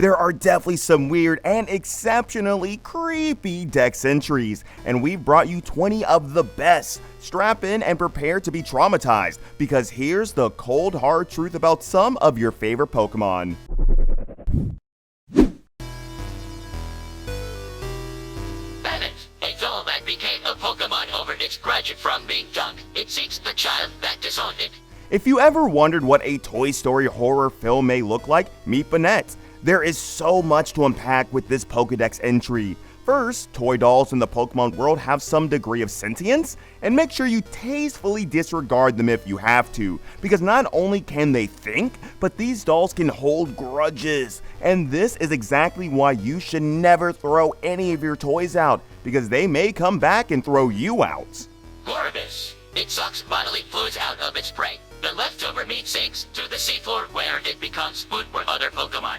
There are definitely some weird and exceptionally creepy Dex entries, and we've brought you 20 of the best. Strap in and prepare to be traumatized, because here's the cold hard truth about some of your favorite Pokemon. Bennett, a doll that became a Pokemon over its graduate from being junk. It seeks the child that disowned it. If you ever wondered what a Toy Story horror film may look like, meet Bennett. There is so much to unpack with this Pokedex entry. First, toy dolls in the Pokemon world have some degree of sentience, and make sure you tastefully disregard them if you have to, because not only can they think, but these dolls can hold grudges. And this is exactly why you should never throw any of your toys out, because they may come back and throw you out. PokeRebels. It sucks bodily fluids out of its prey. The leftover meat sinks to the seafloor where it becomes food for other Pokemon.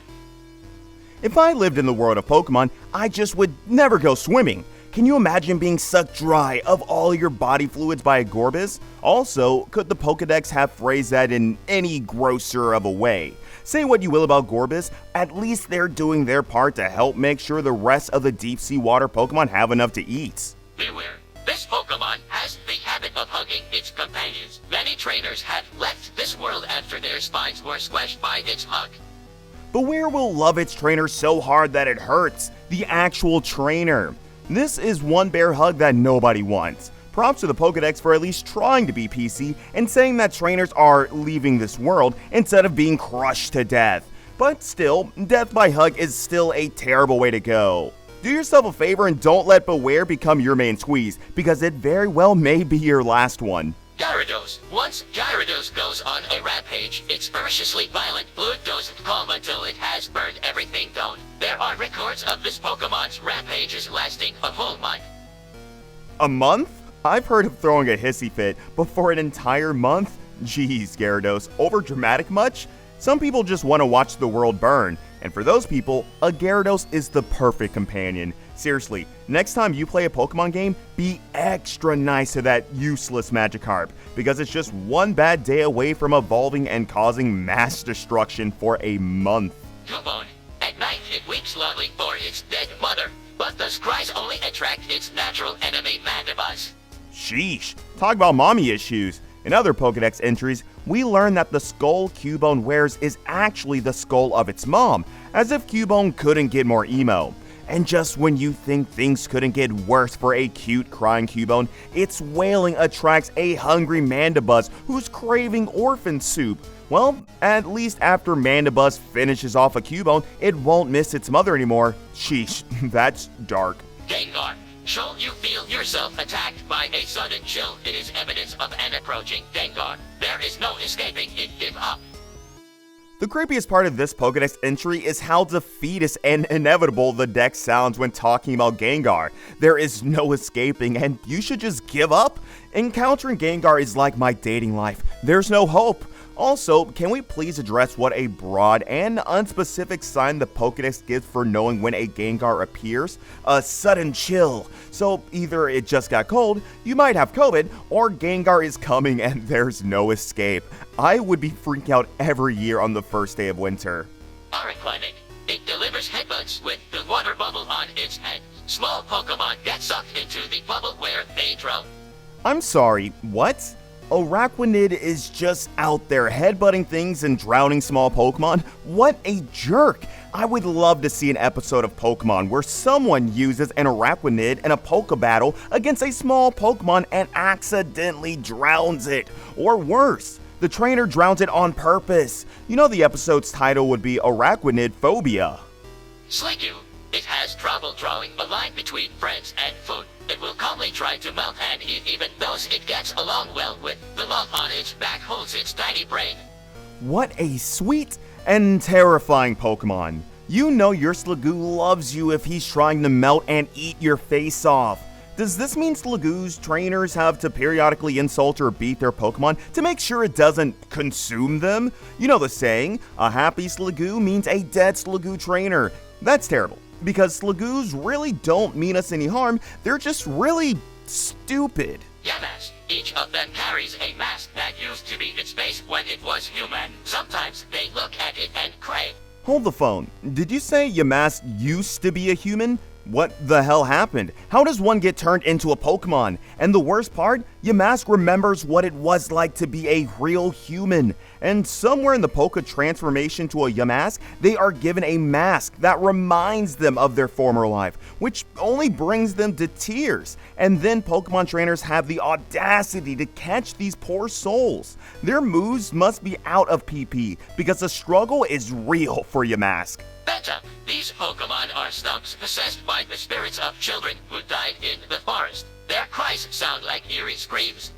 If I lived in the world of Pokemon, I just would never go swimming. Can you imagine being sucked dry of all your body fluids by a Gorbis? Also, could the Pokedex have phrased that in any grosser of a way? Say what you will about Gorbis, at least they're doing their part to help make sure the rest of the deep sea water Pokemon have enough to eat. Beware. This Pokemon has the habit of hugging its companions. Many trainers have left this world after their spines were squashed by its hug. But where will love its trainer so hard that it hurts? The actual trainer. This is one bear hug that nobody wants. Props to the Pokedex for at least trying to be PC and saying that trainers are leaving this world instead of being crushed to death. But still, death by hug is still a terrible way to go. Do yourself a favor and don't let Beware become your main squeeze, because it very well may be your last one. Gyarados. Once Gyarados goes on a rampage, it's ferociously violent. Fluid doesn't calm until it has burned everything down. There are records of this Pokemon's rampages lasting a whole month. A month? I've heard of throwing a hissy fit, but for an entire month? Jeez, Gyarados, overdramatic much? Some people just want to watch the world burn, and for those people, a Gyarados is the perfect companion. Seriously, next time you play a Pokemon game, be extra nice to that useless Magikarp, because it's just one bad day away from evolving and causing mass destruction for a month. Cubone. At night it weeps loudly for its dead mother, but those cries only attract its natural enemy Mandibuzz. Sheesh, talk about mommy issues. In other Pokedex entries, we learn that the skull Cubone wears is actually the skull of its mom, as if Cubone couldn't get more emo. And just when you think things couldn't get worse for a cute crying Cubone, its wailing attracts a hungry Mandibuzz who's craving orphan soup. Well, at least after Mandibuzz finishes off a Cubone, it won't miss its mother anymore. Sheesh, that's dark. Gengar. Should you feel yourself attacked by a sudden chill, it is evidence of an approaching Gengar. There is no escaping it. Give up. The creepiest part of this Pokedex entry is how defeatist and inevitable the deck sounds when talking about Gengar. There is no escaping, and you should just give up? Encountering Gengar is like my dating life. There's no hope. Also, can we please address what a broad and unspecific sign the Pokedex gives for knowing when a Gengar appears? A sudden chill. So either it just got cold, you might have COVID, or Gengar is coming and there's no escape. I would be freaking out every year on the first day of winter. Oriclinic. It delivers headbutts with the water bubble on its head. Small Pokemon get sucked into the bubble where they drown. I'm sorry, what? Araquanid is just out there headbutting things and drowning small Pokemon? What a jerk! I would love to see an episode of Pokemon where someone uses an Araquanid in a Poke battle against a small Pokemon and accidentally drowns it. Or worse, the trainer drowns it on purpose. You know the episode's title would be Araquanid Phobia. Sliggoo. It has trouble drawing a line between friends and food. It will calmly try to melt and eat even those it gets along well with. The lump on its back holds its tiny brain. What a sweet and terrifying Pokemon. You know your Sliggoo loves you if he's trying to melt and eat your face off. Does this mean Sliggoo's trainers have to periodically insult or beat their Pokemon to make sure it doesn't consume them? You know the saying, a happy Sliggoo means a dead Sliggoo trainer. That's terrible, because Sliggoos really don't mean us any harm, they're just really stupid. Yamas. Each of them carries a mask that used to be its face when it was human. Sometimes they look at it and crave. Hold the phone. Did you say Yamask used to be a human? What the hell happened? How does one get turned into a Pokemon? And the worst part, Yamask remembers what it was like to be a real human. And somewhere in the Poke transformation to a Yamask, they are given a mask that reminds them of their former life, which only brings them to tears. And then Pokemon trainers have the audacity to catch these poor souls. Their moves must be out of PP, because the struggle is real for Yamask. Better, these Pokemon are stumps possessed by the spirits of children who died in the forest. Their cries sound like eerie screams.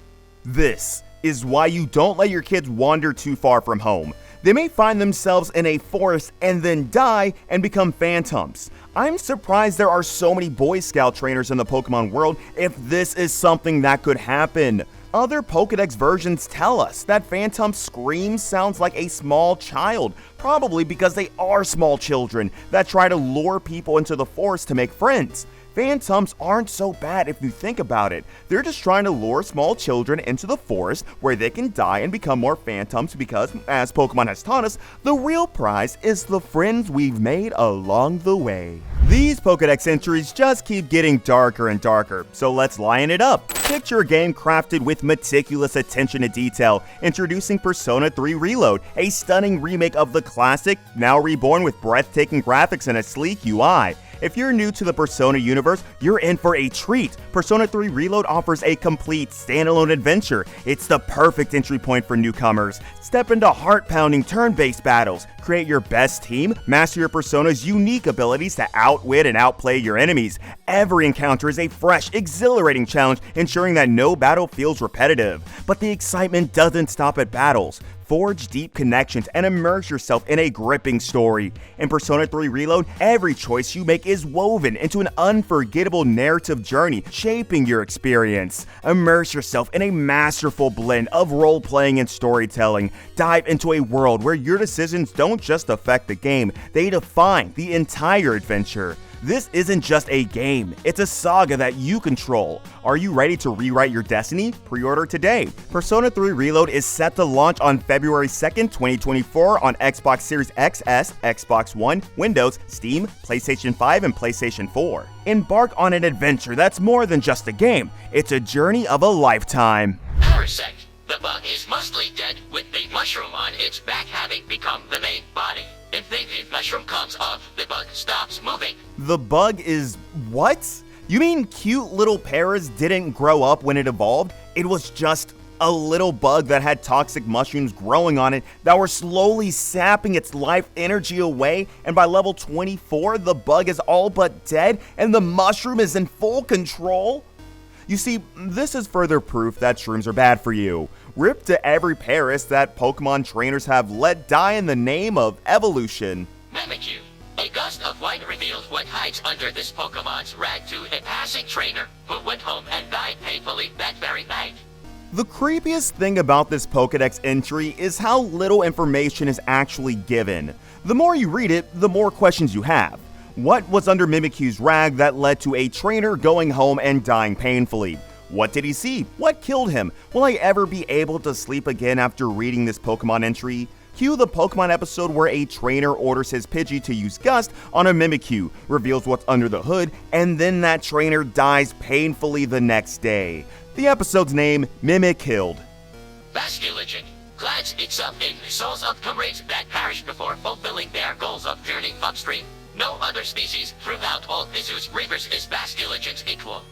This is why you don't let your kids wander too far from home. They may find themselves in a forest and then die and become phantoms. I'm surprised there are so many Boy Scout trainers in the Pokemon world if this is something that could happen. Other Pokedex versions tell us that Phantom's scream sounds like a small child, probably because they are small children that try to lure people into the forest to make friends. Phantoms aren't so bad if you think about it. They're just trying to lure small children into the forest where they can die and become more phantoms because, as Pokemon has taught us, the real prize is the friends we've made along the way. These Pokedex entries just keep getting darker and darker, so let's line it up. Picture a game crafted with meticulous attention to detail, introducing Persona 3 Reload, a stunning remake of the classic, now reborn with breathtaking graphics and a sleek UI. If you're new to the Persona universe, you're in for a treat. Persona 3 Reload offers a complete standalone adventure. It's the perfect entry point for newcomers. Step into heart-pounding turn-based battles, create your best team, master your Persona's unique abilities to outwit and outplay your enemies. Every encounter is a fresh, exhilarating challenge, ensuring that no battle feels repetitive. But the excitement doesn't stop at battles. Forge deep connections and immerse yourself in a gripping story. In Persona 3 Reload, every choice you make is woven into an unforgettable narrative journey, shaping your experience. Immerse yourself in a masterful blend of role-playing and storytelling. Dive into a world where your decisions don't just affect the game, they define the entire adventure. This isn't just a game, it's a saga that you control. Are you ready to rewrite your destiny? Pre-order today. Persona 3 Reload is set to launch on February 2nd, 2024 on Xbox Series XS, Xbox One, Windows, Steam, PlayStation 5, and PlayStation 4. Embark on an adventure that's more than just a game, it's a journey of a lifetime. Parasect. The bug is mostly dead, with the mushroom on its back having become the main body. If the mushroom comes off, the bug stops moving. The bug is what? You mean cute little Paras didn't grow up when it evolved? It was just a little bug that had toxic mushrooms growing on it that were slowly sapping its life energy away, and by level 24, the bug is all but dead and the mushroom is in full control? You see, this is further proof that shrooms are bad for you. Rip to every Paras that Pokemon trainers have let die in the name of evolution. Mimikyu. A gust of light reveals what hides under this Pokemon's rag to a passing trainer who went home and died painfully that very night. The creepiest thing about this Pokedex entry is how little information is actually given. The more you read it, the more questions you have. What was under Mimikyu's rag that led to a trainer going home and dying painfully? What did he see? What killed him? Will I ever be able to sleep again after reading this Pokemon entry? Cue the Pokemon episode where a trainer orders his Pidgey to use Gust on a Mimikyu, reveals what's under the hood, and then that trainer dies painfully the next day. The episode's name, Mimic Killed. Basculigin. Glads itself in the souls of comrades that perished before fulfilling their goals of journeying upstream. No other species throughout all the zoo's rivers is Basculigin's equal.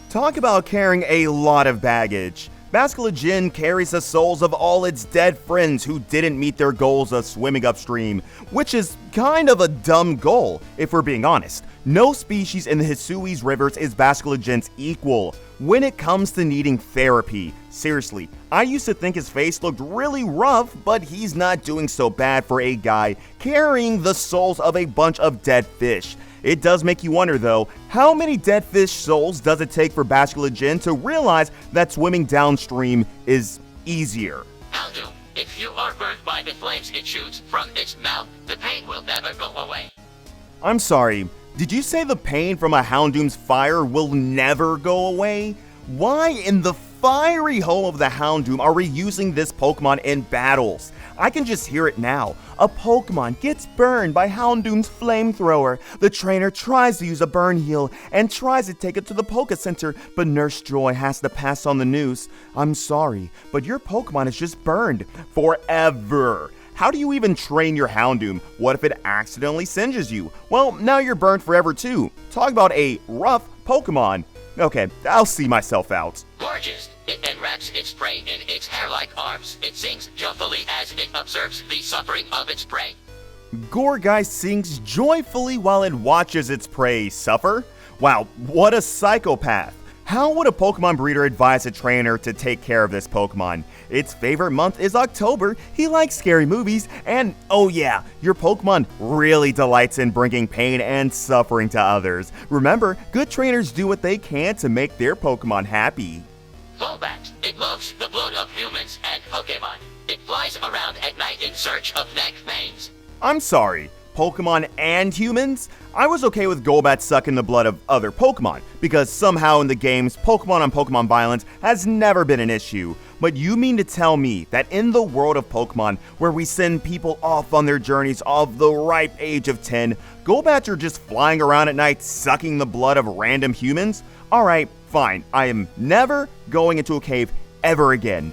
Talk about carrying a lot of baggage. Basculigin carries the souls of all its dead friends who didn't meet their goals of swimming upstream, which is kind of a dumb goal, if we're being honest. No species in the Hisui's rivers is Basculigin's equal when it comes to needing therapy. Seriously, I used to think his face looked really rough, but he's not doing so bad for a guy carrying the souls of a bunch of dead fish. It does make you wonder though, how many dead fish souls does it take for Basculigin to realize that swimming downstream is easier? Houndoom. If you are burned by the flames it shoots from its mouth, the pain will never go away. I'm sorry, did you say the pain from a Houndoom's fire will never go away? Why in the fiery home of the Houndoom are we using this Pokemon in battles? I can just hear it now. A Pokemon gets burned by Houndoom's flamethrower. The trainer tries to use a burn heal and tries to take it to the Poké Center, but Nurse Joy has to pass on the news. I'm sorry, but your Pokemon is just burned forever. How do you even train your Houndoom? What if it accidentally singes you? Well, now you're burned forever too. Talk about a rough Pokemon. Okay, I'll see myself out. Gorgeous. It enwraps its prey in its hair-like arms. It sings joyfully as it observes the suffering of its prey. Gourgeist sings joyfully while it watches its prey suffer? Wow, what a psychopath. How would a Pokemon breeder advise a trainer to take care of this Pokemon? Its favorite month is October, he likes scary movies, and oh yeah, your Pokemon really delights in bringing pain and suffering to others. Remember, good trainers do what they can to make their Pokemon happy. Golbat. It loves the blood of humans and Pokemon. It flies around at night in search of neck veins. I'm sorry, Pokemon and humans? I was okay with Golbat sucking the blood of other Pokemon, because somehow in the games, Pokemon on Pokemon violence has never been an issue. But you mean to tell me that in the world of Pokemon, where we send people off on their journeys of the ripe age of 10, Golbats are just flying around at night sucking the blood of random humans? Alright, fine, I am never going into a cave ever again.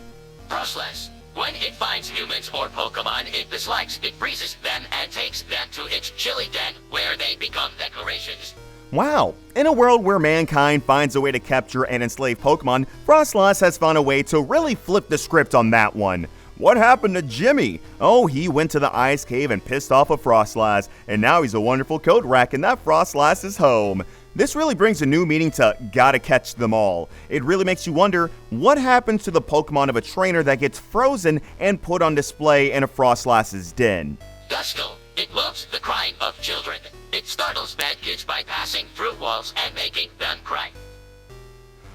Frostless. When it finds humans or Pokemon it dislikes, it freezes them and takes them to its chilly den, where they become decorations. Wow, in a world where mankind finds a way to capture and enslave Pokemon, Frostlass has found a way to really flip the script on that one. What happened to Jimmy? Oh, he went to the ice cave and pissed off a Frostlass, and now he's a wonderful coat rack in that Frostlass's home. This really brings a new meaning to gotta catch them all. It really makes you wonder, what happens to the Pokemon of a trainer that gets frozen and put on display in a Frostlass's den? Duskull. It loves the crying of children. It startles bad kids by passing through walls and making them cry.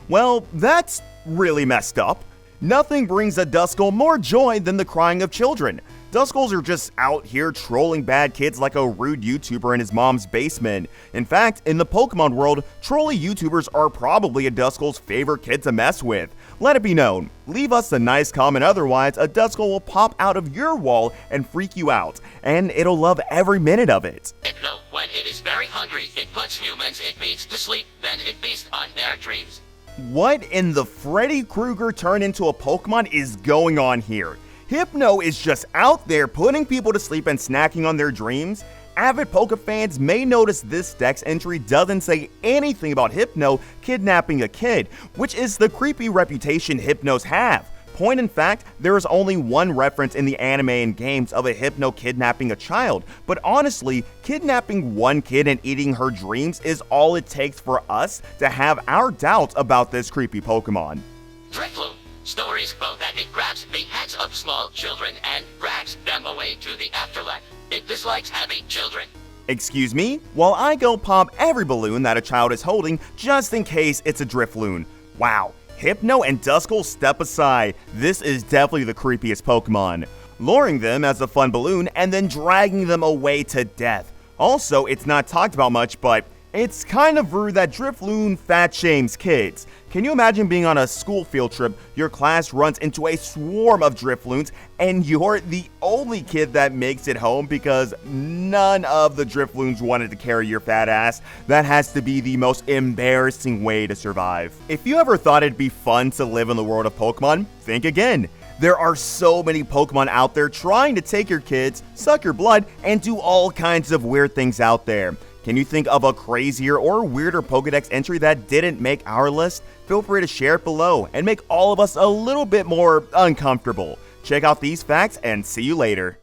Well, that's really messed up. Nothing brings a Duskull more joy than the crying of children. Duskulls are just out here trolling bad kids like a rude YouTuber in his mom's basement. In fact, in the Pokemon world, trolly YouTubers are probably a Duskull's favorite kid to mess with. Let it be known, leave us a nice comment, otherwise a Duskull will pop out of your wall and freak you out, and it'll love every minute of it. Hypno. When it is very hungry, it puts humans it meets to sleep, then it feasts on their dreams. What in the Freddy Krueger turn into a Pokemon is going on here? Hypno is just out there putting people to sleep and snacking on their dreams. Avid Poke fans may notice this Dex entry doesn't say anything about Hypno kidnapping a kid, which is the creepy reputation Hypnos have. Point in fact, there is only one reference in the anime and games of a Hypno kidnapping a child, but honestly, kidnapping one kid and eating her dreams is all it takes for us to have our doubts about this creepy Pokemon. Drifloon. Stories both that it grabs the heads of small children and drags them away to the afterlife. It dislikes having children. Excuse me? While I go pop every balloon that a child is holding just in case it's a Drifloon. Wow, Hypno and Duskull step aside. This is definitely the creepiest Pokemon. Luring them as a fun balloon and then dragging them away to death. Also, it's not talked about much, but it's kind of rude that Drifloon fat shames kids. Can you imagine being on a school field trip, your class runs into a swarm of Drifloons, and you're the only kid that makes it home because none of the Drifloons wanted to carry your fat ass? That has to be the most embarrassing way to survive. If you ever thought it'd be fun to live in the world of Pokemon, think again. There are so many Pokemon out there trying to take your kids, suck your blood, and do all kinds of weird things out there. Can you think of a crazier or weirder Pokedex entry that didn't make our list? Feel free to share it below and make all of us a little bit more uncomfortable. Check out these facts and see you later.